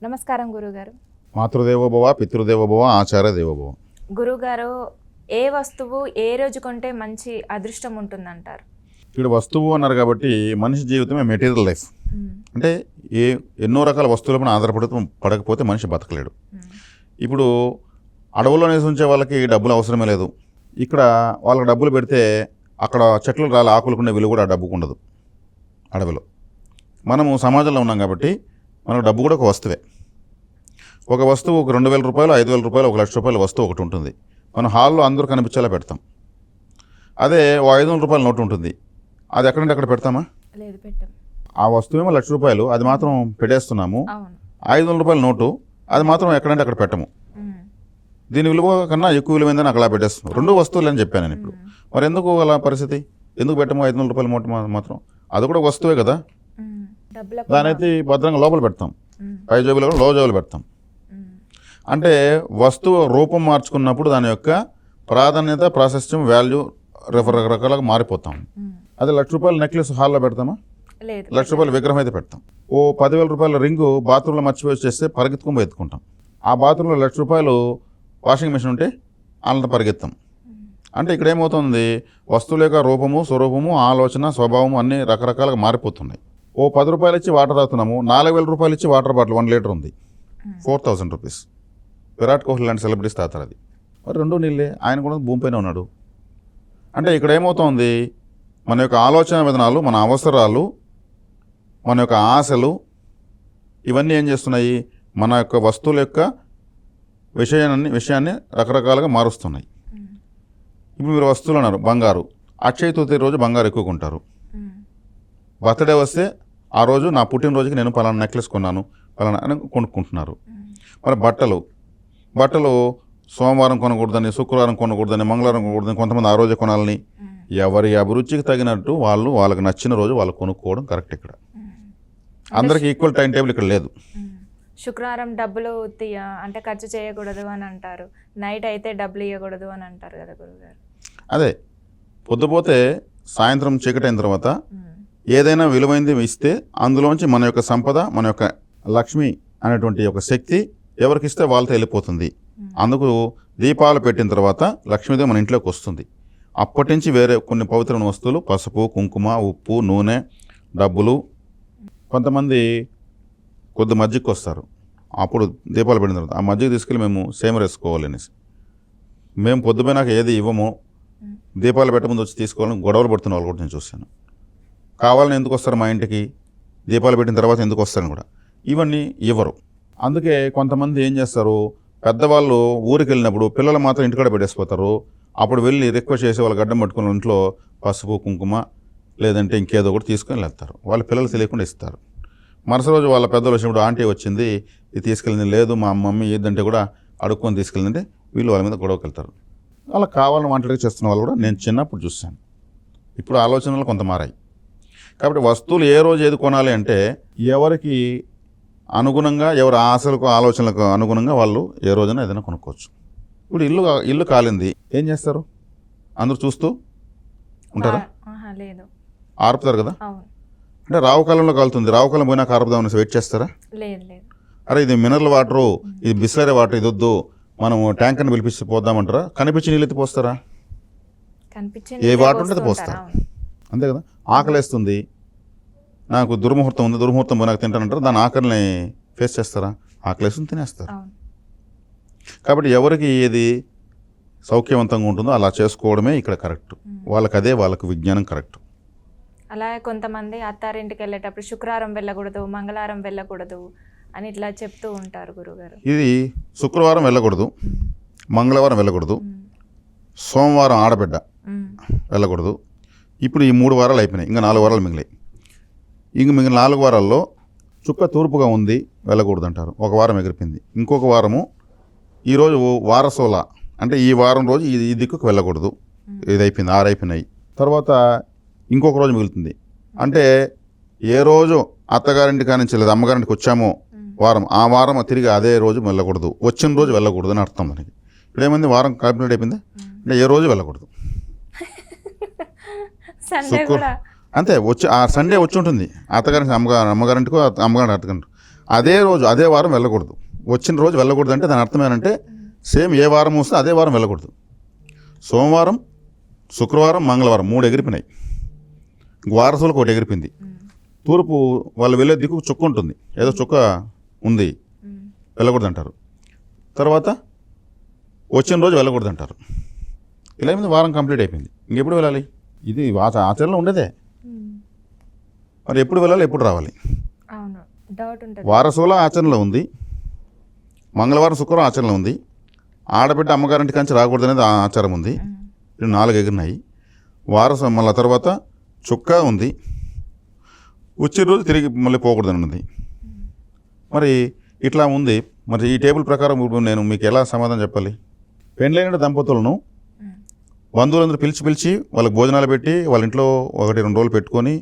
నమస్కారం గురుగారు. మాతృదేవోభవ, పితృదేవోభవ, ఆచార్య దేవోభవ. గురుగారు, ఏ వస్తువు ఏ రోజు కొంటే మంచి అదృష్టం ఉంటుందంటారు? ఇక్కడ వస్తువు అన్నారు కాబట్టి మనిషి జీవితమే మెటీరియల్ లైఫ్. అంటే ఎన్నో రకాల వస్తువులపైన పడకపోతే మనిషి బతకలేడు. ఇప్పుడు అడవుల్లో నివసించే వాళ్ళకి డబ్బులు అవసరమే లేదు. ఇక్కడ వాళ్ళకి డబ్బులు పెడితే అక్కడ చెట్లు రాలి ఆకులుకునే విలువ కూడా ఆ డబ్బుకు ఉండదు. అడవిలో మనము సమాజంలో ఉన్నాం కాబట్టి మనకు డబ్బు కూడా ఒక వస్తువే. ఒక వస్తువు ఒక 2,000 రూపాయలు, 5,000 రూపాయలు, 1,00,000 రూపాయల వస్తువు ఒకటి ఉంటుంది. మనం హాల్లో అందరూ కనిపించేలా పెడతాం. అదే 500 రూపాయల నోటు ఉంటుంది, అది ఎక్కడంటే అక్కడ పెడతామా? లేదు, పెట్టం. ఆ వస్తువేమో 1,00,000 రూపాయలు, అది మాత్రం పెట్టేస్తున్నాము. 500 రూపాయల నోటు అది మాత్రం ఎక్కడంటే అక్కడ పెట్టము. దీని విలువ కన్నా ఎక్కువ విలువైందని అక్కడ పెట్టేస్తున్నాం. 2 వస్తువులు అని చెప్పాను నేను ఇప్పుడు. మరి ఎందుకు అలా పరిస్థితి? ఎందుకు పెట్టము 500 రూపాయల నోటు మాత్రం? అది కూడా వస్తువే కదా. దానైతే భద్రంగా లోపల పెడతాం, పై జోబులు కూడా లో జోబులు పెడతాం. అంటే వస్తువు రూపం మార్చుకున్నప్పుడు దాని యొక్క ప్రాధాన్యత, ప్రాశస్త్యం, వాల్యూ రకరకాలుగా మారిపోతాం. అది 1,00,000 రూపాయల నెక్లెస్ హాల్లో పెడతామా? 1,00,000 రూపాయల విగ్రహం అయితే పెడతాం. 10,000 రూపాయల రింగు బాత్రూంలో మర్చిపోయి చేస్తే పరిగెత్తుకొని ఎత్తుకుంటాం. ఆ బాత్రూంలో 1,00,000 రూపాయలు వాషింగ్ మిషన్ ఉంటే అంత పరిగెత్తాం. అంటే ఇక్కడ ఏమవుతుంది, వస్తువుల యొక్క రూపము, స్వరూపము, ఆలోచన, స్వభావము అన్నీ రకరకాలుగా మారిపోతున్నాయి. 10 రూపాయలు ఇచ్చి వాటర్ తాగుతున్నాము, 4,000 రూపాయలు ఇచ్చి వాటర్ బాటిల్ 1 లీటర్ ఉంది, 4,000 రూపీస్. విరాట్ కోహ్లీ లాంటి సెలబ్రిటీస్ తాగుతారు అది. మరి 2 నీళ్ళే, ఆయన కూడా భూమిపైన ఉన్నాడు. అంటే ఇక్కడ ఏమవుతుంది, మన యొక్క ఆలోచన విధానాలు, మన అవసరాలు, మన యొక్క ఆశలు ఇవన్నీ ఏం చేస్తున్నాయి, మన యొక్క వస్తువుల యొక్క విషయాన్ని రకరకాలుగా మారుస్తున్నాయి. ఇప్పుడు మీరు వస్తువులు అన్నారు, బంగారు. అక్షయ తృతీయ రోజు బంగారు ఎక్కువ కొంటారు. బర్త్డే వస్తే ఆ రోజు నా పుట్టినరోజుకి నేను పలానా నెక్లెస్ కొన్నాను పలానా అని కొనుక్కుంటున్నారు. మరి బట్టలు సోమవారం కొనకూడదని, శుక్రవారం కొనకూడదని, మంగళవారం కొనకూడదని, కొంతమంది ఆ రోజే కొనాలని. ఎవరి అభిరుచికి తగినట్టు వాళ్ళకి నచ్చిన రోజు వాళ్ళు కొనుక్కోవడం కరెక్ట్. ఇక్కడ అందరికీ ఈక్వల్ టైం టేబుల్ ఇక్కడ లేదు. శుక్రవారం డబ్బులు అంటే ఖర్చు చేయకూడదు అని అంటారు, నైట్ అయితే డబ్బులు ఇవ్వకూడదు అని అంటారు కదా గురుగారు. అదే పొద్దుపోతే సాయంత్రం చీకటి అయిన తర్వాత ఏదైనా విలువైంది ఇస్తే అందులోంచి మన యొక్క సంపద, మన యొక్క లక్ష్మి అనేటువంటి ఒక శక్తి ఎవరికి ఇస్తే వాళ్ళతో వెళ్ళిపోతుంది. అందుకు దీపాలు పెట్టిన తర్వాత లక్ష్మీదేవి మన ఇంట్లోకి వస్తుంది. అప్పటి నుంచి వేరే కొన్ని పవిత్రమైన వస్తువులు, పసుపు, కుంకుమ, ఉప్పు, నూనె, డబ్బులు. కొంతమంది కొద్ది మజ్జిగకి వస్తారు, అప్పుడు దీపాలు పెట్టిన తర్వాత ఆ మజ్జిగ తీసుకెళ్ళి మేము సేమర్ వేసుకోవాలి అనేసి. మేము పొద్దుపోయినాక ఏది ఇవ్వము, దీపాలు పెట్టముందు వచ్చి తీసుకోవాలని గొడవలు పడుతున్న వాళ్ళు కూడా నేను చూశాను. కావాలని ఎందుకు వస్తారు మా ఇంటికి, దీపాలు పెట్టిన తర్వాత ఎందుకు వస్తారని కూడా ఇవన్నీ ఇవ్వరు. అందుకే కొంతమంది ఏం చేస్తారు, పెద్దవాళ్ళు ఊరికి వెళ్ళినప్పుడు పిల్లలు మాత్రం ఇంటికాడ పెట్టేసిపోతారు. అప్పుడు వెళ్ళి రిక్వెస్ట్ చేసి వాళ్ళ గడ్డం పట్టుకుని ఇంట్లో పసుపు, కుంకుమ లేదంటే ఇంకేదో కూడా తీసుకొని వెళ్తారు. వాళ్ళ పిల్లలు తెలియకుండా ఇస్తారు. మరుసటి రోజు వాళ్ళ పెద్దలు వచ్చినప్పుడు ఆంటీ వచ్చింది ఇది తీసుకెళ్ళింది, లేదు మా మమ్మీ ఏదంటే కూడా అడుక్కొని తీసుకెళ్ళిందంటే వీళ్ళు వాళ్ళ మీద గొడవకి వెళ్తారు. అలా కావాలని వంటడికి చేస్తున్న వాళ్ళు కూడా నేను చిన్నప్పుడు చూశాను. ఇప్పుడు ఆలోచనలు కొంత మారాయి. కాబట్టి వస్తువులు ఏ రోజు ఏది కొనాలి అంటే ఎవరికి అనుగుణంగా, ఎవరి ఆశలకు, ఆలోచనలకు అనుగుణంగా వాళ్ళు ఏ రోజైనా ఏదైనా కొనుక్కోవచ్చు. ఇప్పుడు ఇల్లు కాలింది, ఏం చేస్తారు? అందరూ చూస్తూ ఉంటారా? ఆర్పుతారు కదా. అంటే రావుకాలంలో కాలుతుంది, రావుకాలం పోయినా ఆర్పుదామని వెయిట్ చేస్తారా? అరే ఇది మినరల్ వాటరు, ఇది బిస్లరీ వాటర్, ఇది వద్దు, మనం ట్యాంకర్ని పిలిపించి పోద్దామంటారా? కనిపించి నీళ్ళు ఎత్తి పోస్తారా? ఏ వాటర్ ఉంటుంది పోస్తారు, అంతే కదా. ఆకలేస్తుంది, నాకు దుర్ముహూర్తం ఉంది, దుర్ముహూర్తం పోయి నాకు తింటానంటారు, దాని ఆకలిని ఫేస్ చేస్తారా? ఆకలేస్తుంది, తినేస్తారు. కాబట్టి ఎవరికి ఏది సౌఖ్యవంతంగా ఉంటుందో అలా చేసుకోవడమే ఇక్కడ కరెక్ట్. వాళ్ళకి విజ్ఞానం కరెక్ట్. అలాగే కొంతమంది అత్తారింటికి వెళ్ళేటప్పుడు శుక్రవారం వెళ్ళకూడదు, మంగళవారం వెళ్ళకూడదు అని ఇట్లా చెప్తూ ఉంటారు గురుగారు. ఇది శుక్రవారం వెళ్ళకూడదు, మంగళవారం వెళ్ళకూడదు, సోమవారం ఆడబిడ్డ వెళ్ళకూడదు. ఇప్పుడు ఈ 3 వారాలు అయిపోయినాయి, ఇంకా 4 వారాలు మిగిలాయి. మిగిలిన 4 వారాల్లో చుక్క తూర్పుగా ఉంది, వెళ్ళకూడదు అంటారు. ఒక వారం ఎగిరిపోయింది. ఇంకొక వారము ఈరోజు వారసోల, అంటే ఈ వారం రోజు ఈ దిక్కుకు వెళ్ళకూడదు. ఇది అయిపోయింది, 6 అయిపోయినాయి. తర్వాత ఇంకొక రోజు మిగులుతుంది. అంటే ఏ రోజు అత్తగారింటి కానించి లేదా అమ్మగారింటికి వచ్చామో వారం, ఆ వారం తిరిగి అదే రోజు వెళ్ళకూడదు, వచ్చిన రోజు వెళ్ళకూడదు అని అర్థం మనకి. ఇప్పుడు ఏమైంది, వారం కంప్లీట్ అయిపోయింది అంటే ఏ రోజు వెళ్ళకూడదు. అంతే, వచ్చి ఆ సండే వచ్చి ఉంటుంది అత్తగారికి, అమ్మగారింటికో అమ్మగారి అత్తగారింటికో. అదే రోజు అదే వారం వెళ్ళకూడదు. వచ్చిన రోజు వెళ్ళకూడదు అంటే దాని అర్థం ఏంటంటే సేమ్ ఏ వారం వస్తే అదే వారం వెళ్ళకూడదు. సోమవారం, శుక్రవారం, మంగళవారం 3 ఎగిరిపోయినాయి. వారసులకు ఒకటి ఎగిరిపోయింది. తూర్పు వాళ్ళు వెళ్ళే దిక్కు చుక్క ఉంటుంది, ఏదో చుక్క ఉంది, వెళ్ళకూడదు అంటారు. తర్వాత వచ్చిన రోజు వెళ్ళకూడదు అంటారు. ఇలా ఏమైంది, వారం కంప్లీట్ అయిపోయింది. ఇంకెప్పుడు వెళ్ళాలి? ఇది ఆచరణలో ఉండేదే. మరి ఎప్పుడు వెళ్ళాలి, ఎప్పుడు రావాలి? అవును, డౌట్ ఉంటుంది. వారసుల ఆచరణలో ఉంది, మంగళవారం, శుక్రవారం ఆచరణలో ఉంది, ఆడబిడ్డ అమ్మగారింటి కంచి రాకూడదు అనేది ఆచారం ఉంది. 4 ఎగిరినాయి. వారసు మళ్ళీ తర్వాత చుక్క ఉంది, వచ్చే రోజు తిరిగి మళ్ళీ పోకూడదని ఉంది. మరి ఇట్లా ఉంది. మరి ఈ టేబుల్ ప్రకారం ఇప్పుడు నేను మీకు ఎలా సమాధానం చెప్పాలి? పెండ్లైన దంపతులను బంధువులందరూ పిలిచి వాళ్ళకి భోజనాలు పెట్టి వాళ్ళ ఇంట్లో 1-2 రోజులు పెట్టుకొని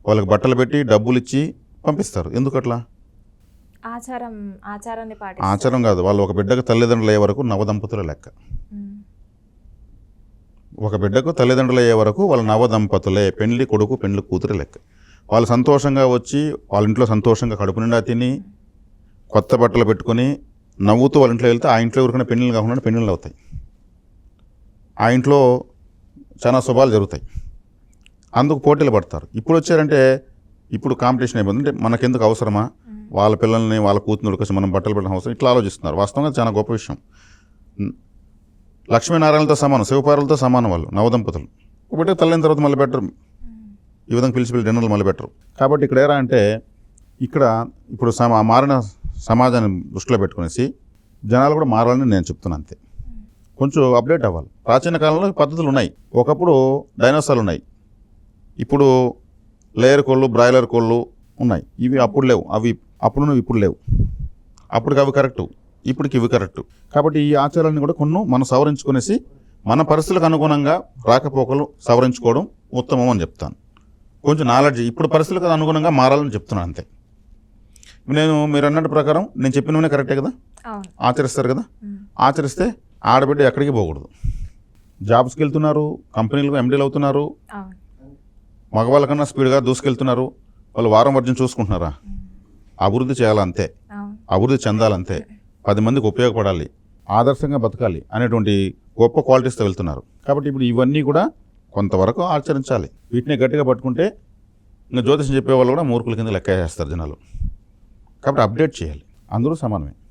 వాళ్ళకి బట్టలు పెట్టి డబ్బులు ఇచ్చి పంపిస్తారు. ఎందుకు అట్లా? ఆచారాన్ని ఆచారం కాదు, వాళ్ళు ఒక బిడ్డకు తల్లిదండ్రులు అయ్యే వరకు నవదంపతుల లెక్క. ఒక బిడ్డకు తల్లిదండ్రులు అయ్యే వరకు వాళ్ళ నవదంపతులే, పెండ్లి కొడుకు పెండ్లి కూతురు లెక్క. వాళ్ళు సంతోషంగా వచ్చి వాళ్ళ ఇంట్లో సంతోషంగా కడుపు నిండా తిని కొత్త బట్టలు పెట్టుకొని నవ్వుతూ వాళ్ళ ఇంట్లో వెళ్తే ఆ ఇంట్లో ఎవరికైనా పెళ్ళిళ్ళు కాకుండా పెళ్ళిళ్ళు అవుతాయి. ఆ ఇంట్లో చాలా శుభాలు జరుగుతాయి. అందుకు పోటీలు పడతారు. ఇప్పుడు వచ్చారంటే ఇప్పుడు కాంపిటీషన్ అయిపోతుంది. అంటే మనకెందుకు అవసరమా, వాళ్ళ పిల్లల్ని వాళ్ళ కూతురు కోసం మనం బట్టలు పెట్టడం అవసరం, ఇట్లా ఆలోచిస్తున్నారు. వాస్తవంగా చాలా గొప్ప విషయం. లక్ష్మీనారాయణలతో సమానం, శివపార్వలతో సమానం వాళ్ళు నవదంపతులు. ఒకటి తల్లిన తర్వాత మళ్ళీ పెట్టరు, ఈ విధంగా పిలిచి డిన్నర్లు మళ్ళీ పెట్టరు. కాబట్టి ఇక్కడ ఏరా అంటే ఇక్కడ ఇప్పుడు మారిన సమాజాన్ని దృష్టిలో పెట్టుకునేసి జనాలు కూడా మారాలని నేను చెప్తున్నాను. అంతే, కొంచెం అప్డేట్ అవ్వాలి. ప్రాచీన కాలంలో పద్ధతులు ఉన్నాయి. ఒకప్పుడు డైనోసార్లు ఉన్నాయి, ఇప్పుడు లేయర్ కోళ్ళు, బ్రాయిలర్ కోళ్ళు ఉన్నాయి. ఇవి అప్పుడు లేవు, అవి అప్పుడు ఇప్పుడు లేవు. అప్పటికి అవి కరెక్టు, ఇప్పటికి ఇవి కరెక్టు. కాబట్టి ఈ ఆచారాన్ని కూడా కొన్ని మనం సవరించుకునేసి మన పరిస్థితులకు అనుగుణంగా రాకపోకలు సవరించుకోవడం ఉత్తమం అని చెప్తాను. కొంచెం నాలెడ్జ్ ఇప్పుడు పరిస్థితులకు అనుగుణంగా మారాలని చెప్తున్నాను. అంతే. మీరు అన్నట్టు ప్రకారం నేను చెప్పినవనే కరెక్టే కదా, ఆచరిస్తారు కదా. ఆచరిస్తే ఆడబిడ్డ ఎక్కడికి పోకూడదు. జాబ్స్కి వెళ్తున్నారు, కంపెనీలకు ఎండీలు అవుతున్నారు, మగవాళ్ళ కన్నా స్పీడ్గా దూసుకెళ్తున్నారు. వాళ్ళు వారం వర్జం చూసుకుంటున్నారా? అభివృద్ధి చేయాలంతే, అభివృద్ధి చెందాలంతే, 10 మందికి ఉపయోగపడాలి, ఆదర్శంగా బతకాలి అనేటువంటి గొప్ప క్వాలిటీస్తో వెళ్తున్నారు. కాబట్టి ఇప్పుడు ఇవన్నీ కూడా కొంతవరకు ఆచరించాలి. వీటిని గట్టిగా పట్టుకుంటే ఇంకా జ్యోతిషం చెప్పే వాళ్ళు కూడా మూర్ఖుల కింద లెక్క చేస్తారు జనాలు. కాబట్టి అప్డేట్ చేయాలి. అందరూ సమానమే.